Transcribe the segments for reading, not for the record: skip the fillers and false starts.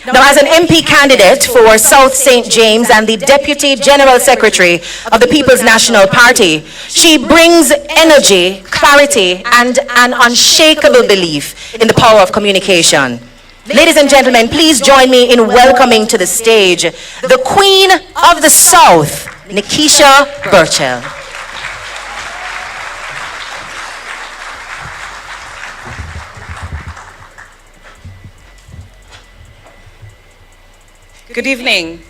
Now, as an MP candidate for South St. James and the Deputy General Secretary of the People's National Party, she brings energy, clarity, and an unshakable belief in the power of communication. Ladies and gentlemen, please join me in welcoming to the stage the Queen of the South, Nikisha Burchell. Good evening.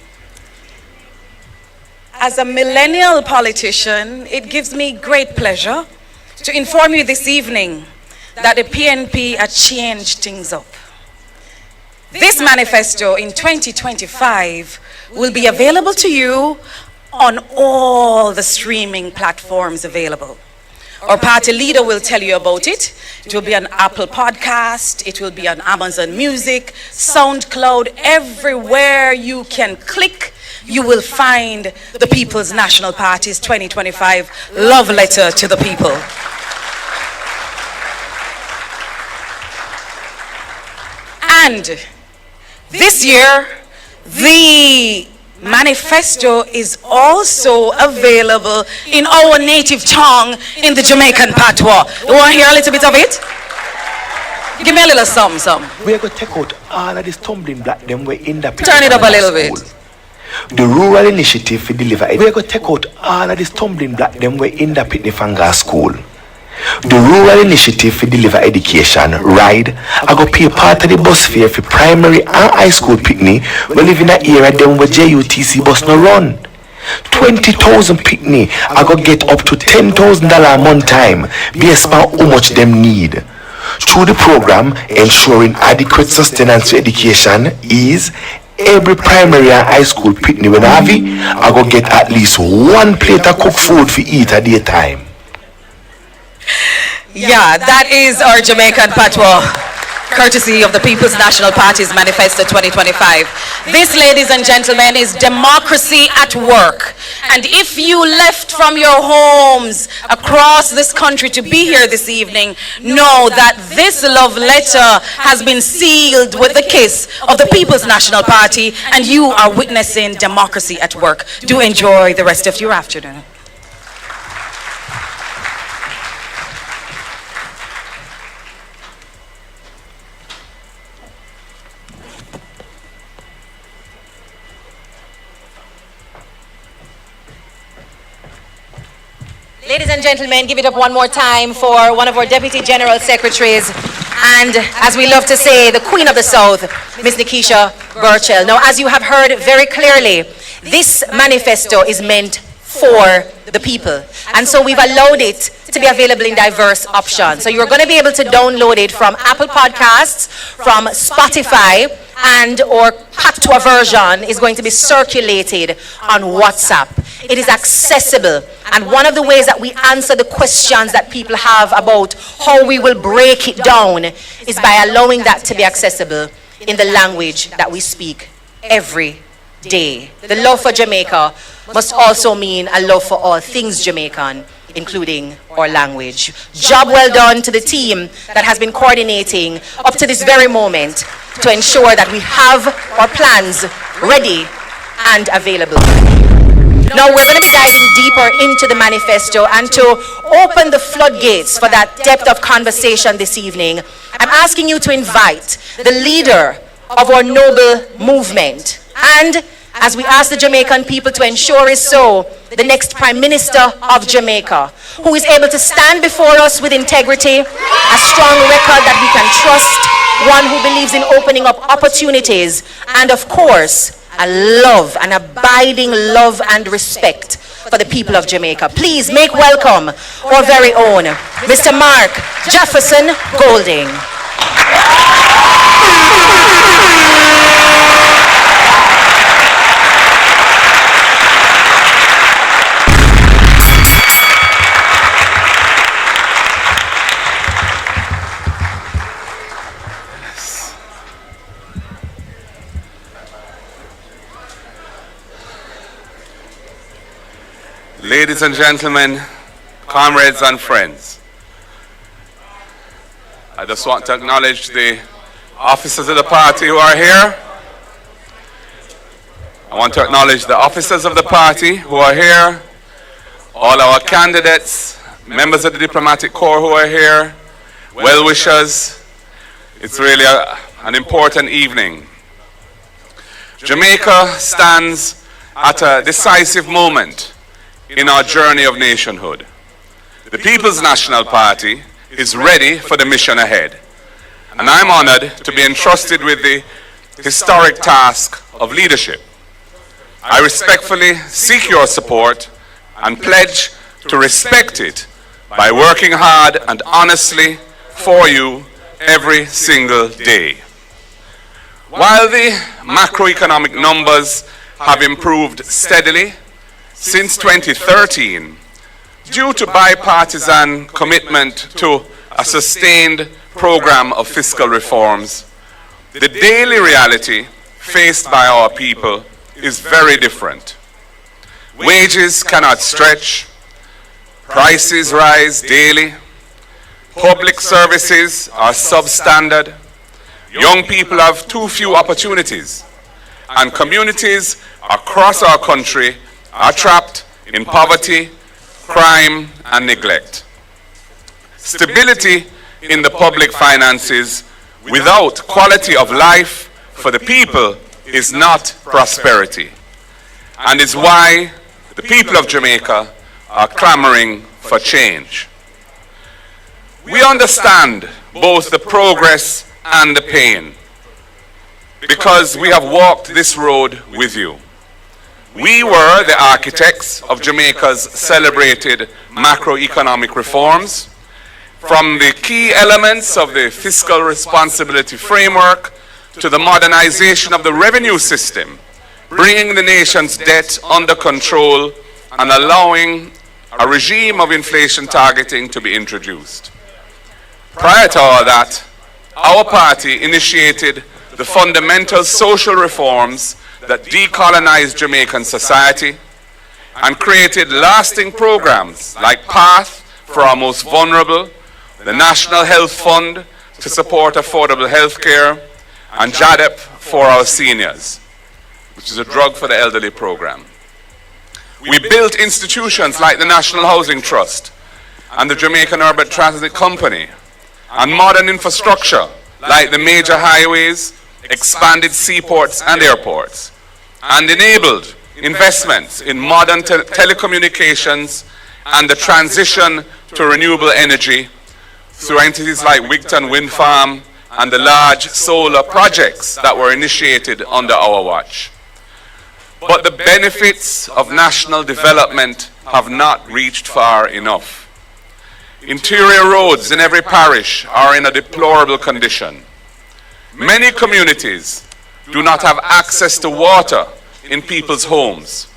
As a millennial politician, it gives me great pleasure to inform you this evening that the PNP has changed things up. This manifesto in 2025 will be available to you on all the streaming platforms available. Our party leader will tell you about it. It will be on Apple Podcast, it will be on Amazon Music, SoundCloud, everywhere you can click, you will find the People's National Party's 2025 love letter to the people. And this year, the manifesto is also available in our native tongue in the Jamaican patois. You want to hear a little bit of it? Give me a little some. We're going to take out all of this tumbling block them way in the Turn it up a little bit. The rural initiative for deliver. We're going to take out all of this tumbling block them way in the Pitney School. The rural initiative for deliver education, RIDE, I go pay part of the bus fare for primary and high school picnic. We live in an area them where JUTC bus no run. 20,000 picnic, I go get up to $10,000 a month time based on how much them need. Through the program, ensuring adequate sustenance for education is every primary and high school picnic when I have it, I go get at least one plate of cooked food for eat a day time. Yeah, that is our Jamaican patois, courtesy of the People's National Party's Manifesto 2025. This, ladies and gentlemen, is democracy at work. And if you left from your homes across this country to be here this evening, know that this love letter has been sealed with the kiss of the People's National Party, and you are witnessing democracy at work. Do enjoy the rest of your afternoon. Ladies and gentlemen, give it up one more time for one of our Deputy General Secretaries and, as we love to say, the Queen of the South, Ms. Nikisha Burchell. Now, as you have heard very clearly, this manifesto is meant for the people. And so we've allowed it to be available in diverse options. So you're going to be able to download it from Apple Podcasts, from Spotify, and or patois version is going to be circulated on WhatsApp. It is accessible, and one of the ways that we answer the questions that people have about how we will break it down is by allowing that to be accessible in the language that we speak every day. The love for Jamaica must also mean a love for all things Jamaican, including our language. Job well done to the team that has been coordinating up to this very moment to ensure that we have our plans ready and available. Now we're going to be diving deeper into the manifesto, and to open the floodgates for that depth of conversation this evening, I'm asking you to invite the leader of our noble movement, and as we ask the Jamaican people to ensure is so, the next Prime Minister of Jamaica, who is able to stand before us with integrity, a strong record that we can trust, one who believes in opening up opportunities, and of course, a love, an abiding love and respect for the people of Jamaica. Please make welcome our very own Mr. Mark Jefferson Golding. Ladies and gentlemen, comrades and friends, I just want to acknowledge the officers of the party who are here, I want to acknowledge the officers of the party who are here, all our candidates, members of the diplomatic corps who are here, well-wishers. It's really an important evening. Jamaica stands at a decisive moment in our journey of nationhood. The People's National Party is ready for the mission ahead, and I'm honored to be entrusted with the historic task of leadership. I respectfully seek your support and pledge to respect it by working hard and honestly for you every single day. While the macroeconomic numbers have improved steadily since 2013, due to bipartisan commitment to a sustained program of fiscal reforms, the daily reality faced by our people is very different. Wages cannot stretch, prices rise daily, public services are substandard, young people have too few opportunities, and communities across our country are trapped in poverty, crime, and neglect. Stability in the public finances without quality of life for the people is not prosperity, and is why the people of Jamaica are clamoring for change. We understand both the progress and the pain because we have walked this road with you. We were the architects of Jamaica's celebrated macroeconomic reforms, from the key elements of the fiscal responsibility framework to the modernization of the revenue system, bringing the nation's debt under control and allowing a regime of inflation targeting to be introduced. Prior to all that, our party initiated the fundamental social reforms that decolonized Jamaican society and created lasting programs like PATH for our most vulnerable, the National Health Fund to support affordable health care, and JADEP for our seniors, which is a drug for the elderly program. We built institutions like the National Housing Trust and the Jamaican Urban Transit Company, and modern infrastructure like the major highways, expanded seaports and airports, and enabled investments in modern telecommunications and the transition to renewable energy through entities like Wigton Wind Farm and the large solar projects that were initiated under our watch. But the benefits of national development have not reached far enough. Interior roads in every parish are in a deplorable condition. Many communities do not have access to water in people's homes.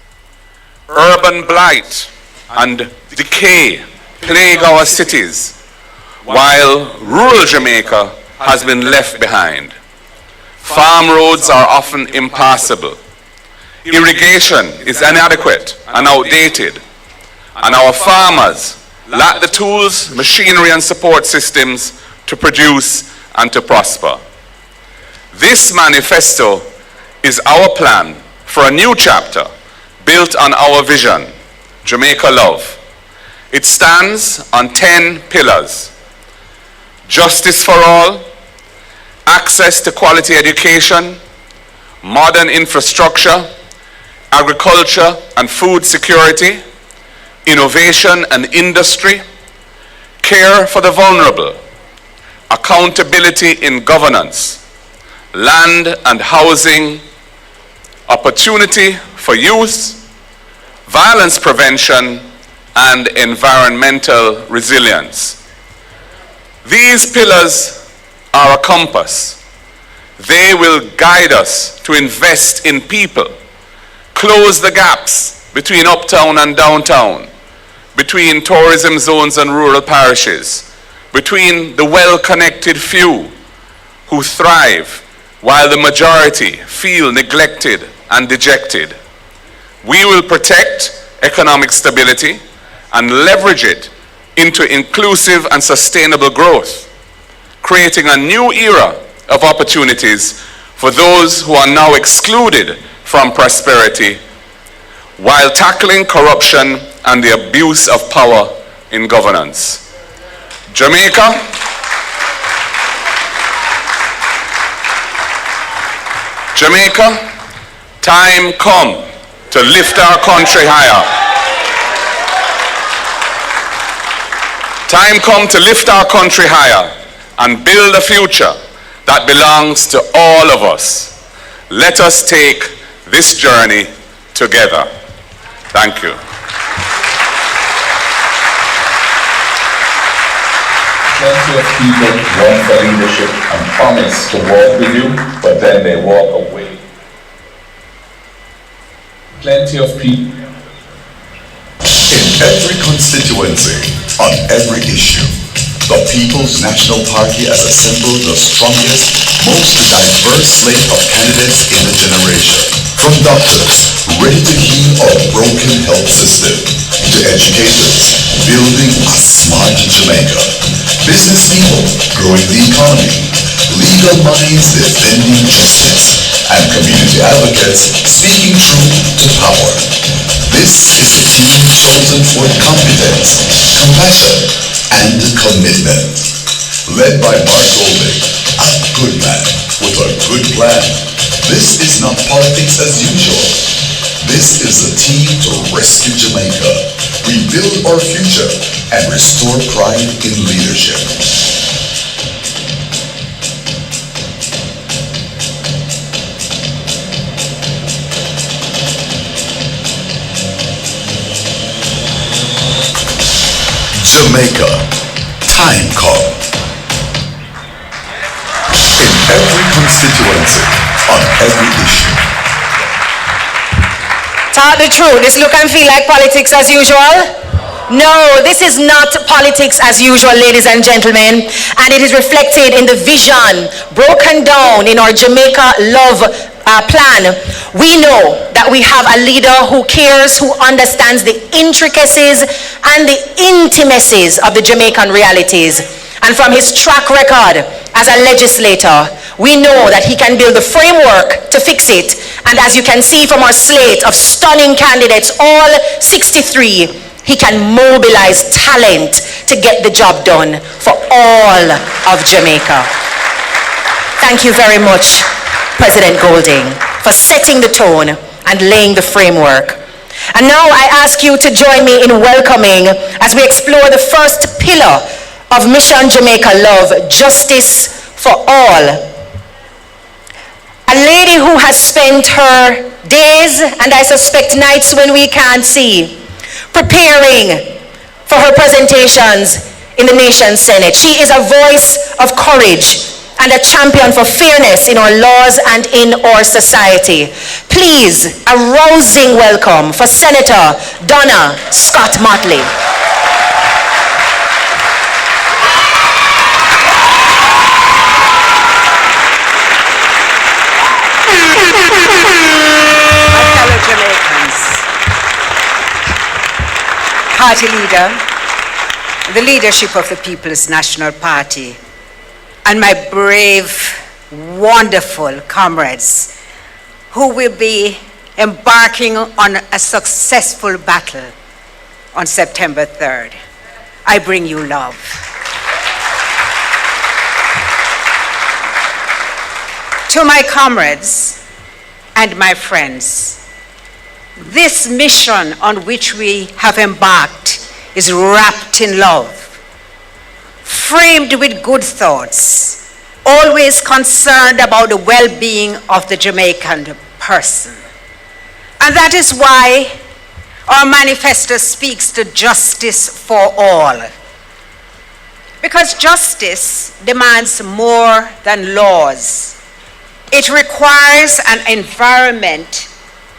Urban blight and decay plague our cities, while rural Jamaica has been left behind. Farm roads are often impassable. Irrigation is inadequate and outdated, and our farmers lack the tools, machinery, and support systems to produce and to prosper. This manifesto is our plan for a new chapter built on our vision, Jamaica Love. It stands on 10 pillars: justice for all, access to quality education, modern infrastructure, agriculture and food security, innovation and industry, care for the vulnerable, accountability in governance, land and housing, opportunity for youth, violence prevention, and environmental resilience. These pillars are a compass. They will guide us to invest in people, close the gaps between uptown and downtown, between tourism zones and rural parishes, between the well-connected few who thrive while the majority feel neglected and dejected. We will protect economic stability and leverage it into inclusive and sustainable growth, creating a new era of opportunities for those who are now excluded from prosperity while tackling corruption and the abuse of power in governance. Jamaica time come to lift our country higher. Time come to lift our country higher and build a future that belongs to all of us. Let us take this journey together. Thank you. Plenty of people run for leadership and promise to walk with you, but then they walk away. Plenty of people. In every constituency, on every issue, the People's National Party has assembled the strongest, most diverse slate of candidates in a generation. From doctors ready to heal our broken health system, to educators building a smart Jamaica, business people growing the economy, legal minds defending justice, and community advocates speaking truth to power. This is a team chosen for competence, compassion, and commitment. Led by Mark Golding, a good man with a good plan. This is not politics as usual. This is a team to rescue Jamaica, rebuild our future, and restore pride in leadership. Jamaica, time come. In every constituency, on every issue. Tell the truth, this look and feel like politics as usual? No, this is not politics as usual, ladies and gentlemen, and it is reflected in the vision broken down in our Jamaica Love plan. We know that we have a leader who cares, who understands the intricacies and the intimacies of the Jamaican realities. And from his track record as a legislator, we know that he can build the framework to fix it. And as you can see from our slate of stunning candidates, all 63, he can mobilize talent to get the job done for all of Jamaica. Thank you very much, President Golding, for setting the tone and laying the framework. And now I ask you to join me in welcoming, as we explore the first pillar of Mission Jamaica Love, justice for all. A lady who has spent her days, and I suspect nights when we can't see, preparing for her presentations in the nation's Senate. She is a voice of courage and a champion for fairness in our laws and in our society. Please, a rousing welcome for Senator Donna Scott-Mottley. My fellow Jamaicans, party leader, the leadership of the People's National Party, and my brave, wonderful comrades who will be embarking on a successful battle on September 3rd. I bring you love. To my comrades and my friends, this mission on which we have embarked is wrapped in love, framed with good thoughts, always concerned about the well-being of the Jamaican person. And that is why our manifesto speaks to justice for all. Because justice demands more than laws. It requires an environment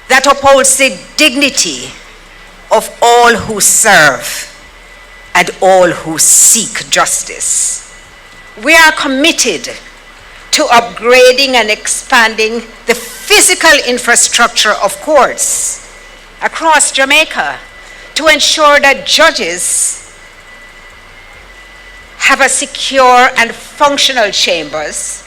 that upholds the dignity of all who serve and all who seek justice. We are committed to upgrading and expanding the physical infrastructure of courts across Jamaica to ensure that judges have a secure and functional chambers,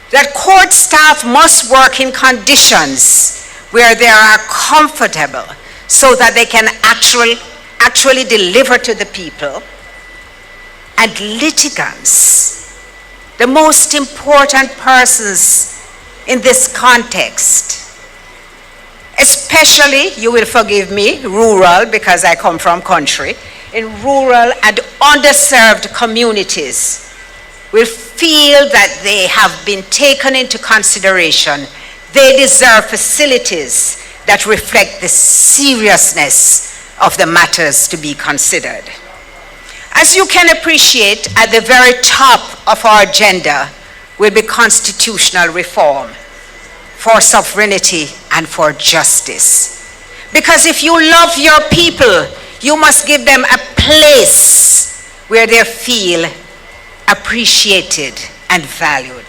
that court staff must work in conditions where they are comfortable so that they can actually deliver to the people. And litigants, the most important persons in this context, especially, you will forgive me, rural, because I come from country, in rural and underserved communities, will feel that they have been taken into consideration. They deserve facilities that reflect the seriousness of the matters to be considered. As you can appreciate, at the very top of our agenda will be constitutional reform for sovereignty and for justice. Because if you love your people, you must give them a place where they feel appreciated and valued.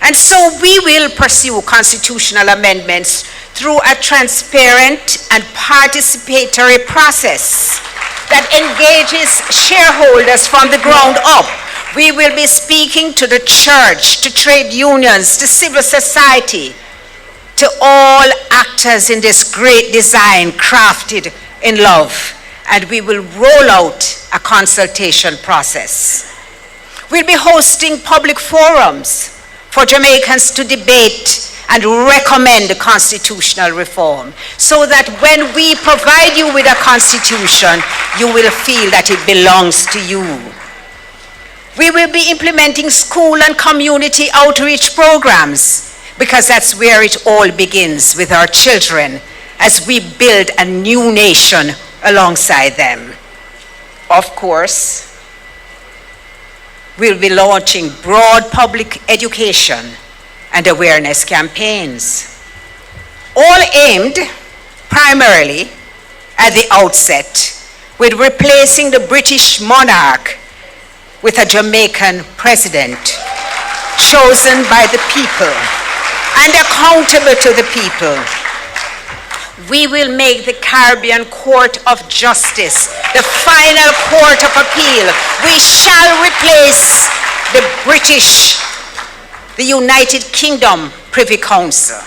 And so we will pursue constitutional amendments through a transparent and participatory process that engages shareholders from the ground up. We will be speaking to the church, to trade unions, to civil society, to all actors in this great design crafted in love, and we will roll out a consultation process. We'll be hosting public forums for Jamaicans to debate and recommend constitutional reform, so that when we provide you with a constitution, you will feel that it belongs to you. We will be implementing school and community outreach programs, because that's where it all begins, with our children, as we build a new nation alongside them. Of course, we'll be launching broad public education and awareness campaigns, all aimed primarily at the outset with replacing the British monarch with a Jamaican president chosen by the people and accountable to the people. We will make the Caribbean Court of Justice the final court of appeal. We shall replace the United Kingdom Privy Council,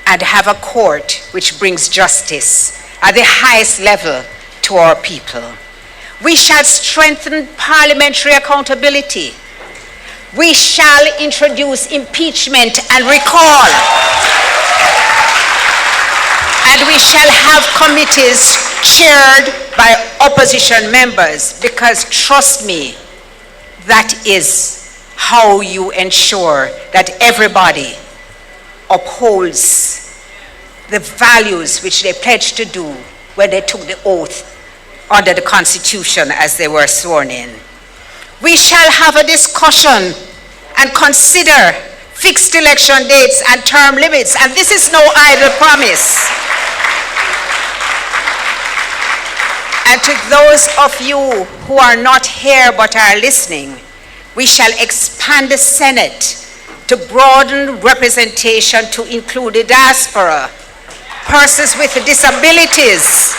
and have a court which brings justice at the highest level to our people. We shall strengthen parliamentary accountability. We shall introduce impeachment and recall. And we shall have committees chaired by opposition members, because trust me, that is how you ensure that everybody upholds the values which they pledged to do when they took the oath under the Constitution as they were sworn in. We shall have a discussion and consider fixed election dates and term limits, and this is no idle promise. And to those of you who are not here but are listening, we shall expand the Senate to broaden representation to include the diaspora, persons with disabilities,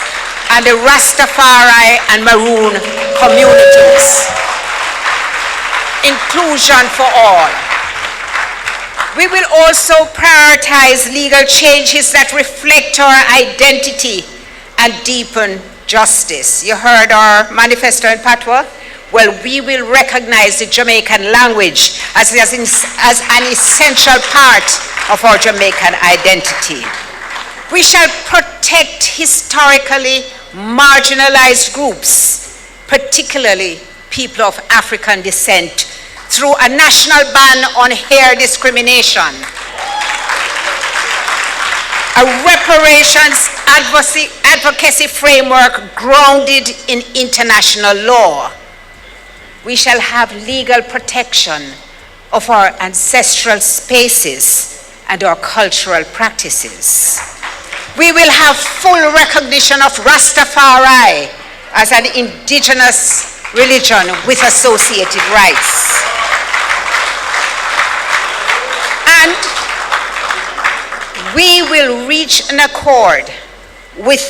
and the Rastafari and Maroon communities. Inclusion for all. We will also prioritize legal changes that reflect our identity and deepen justice. You heard our manifesto in Patois? Well, we will recognize the Jamaican language as an essential part of our Jamaican identity. We shall protect historically marginalized groups, particularly people of African descent, through a national ban on hair discrimination, a reparations advocacy framework grounded in international law. We shall have legal protection of our ancestral spaces and our cultural practices. We will have full recognition of Rastafari as an indigenous religion with associated rights. And we will reach an accord with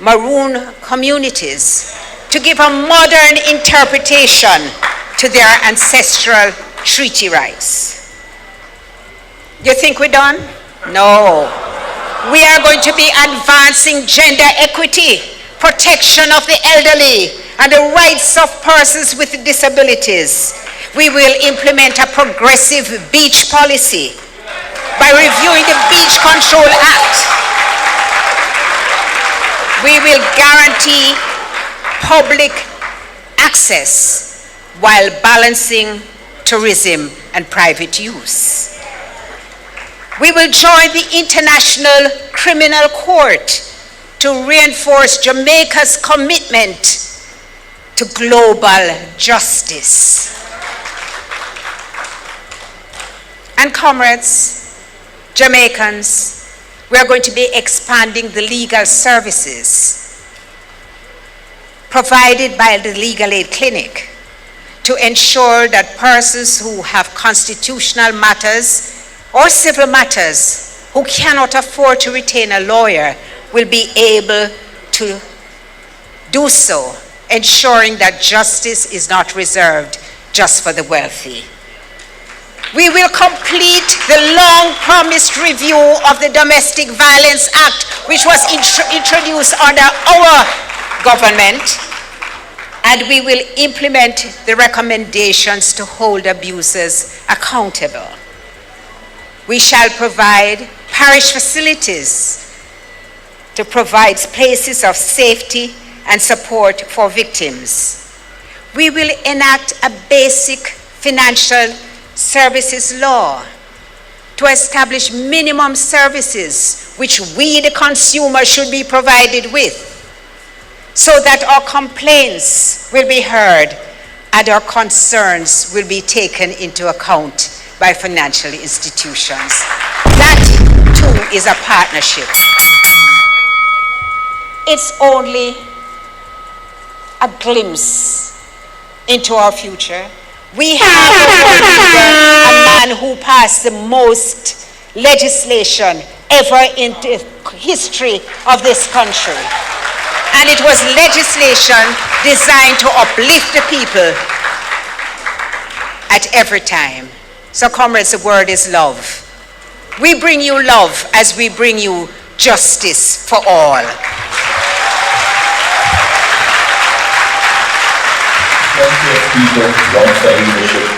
Maroon communities to give a modern interpretation to their ancestral treaty rights. You think we're done? No. We are going to be advancing gender equity, protection of the elderly, and the rights of persons with disabilities. We will implement a progressive beach policy by reviewing the Beach Control Act. We will guarantee public access while balancing tourism and private use. We will join the International Criminal Court to reinforce Jamaica's commitment to global justice. And comrades, Jamaicans, we are going to be expanding the legal services provided by the Legal Aid Clinic to ensure that persons who have constitutional matters or civil matters who cannot afford to retain a lawyer will be able to do so, ensuring that justice is not reserved just for the wealthy. We will complete the long-promised review of the Domestic Violence Act, which was introduced under our government, and we will implement the recommendations to hold abusers accountable. We shall provide parish facilities to provide places of safety and support for victims. We will enact a basic financial services law to establish minimum services which we, the consumer, should be provided with, so that our complaints will be heard and our concerns will be taken into account by financial institutions. That, too, is a partnership. It's only a glimpse into our future. We have a man who passed the most legislation ever in the history of this country. And it was legislation designed to uplift the people at every time. So comrades, the word is love. We bring you love as we bring you justice for all. Plenty of people want their leadership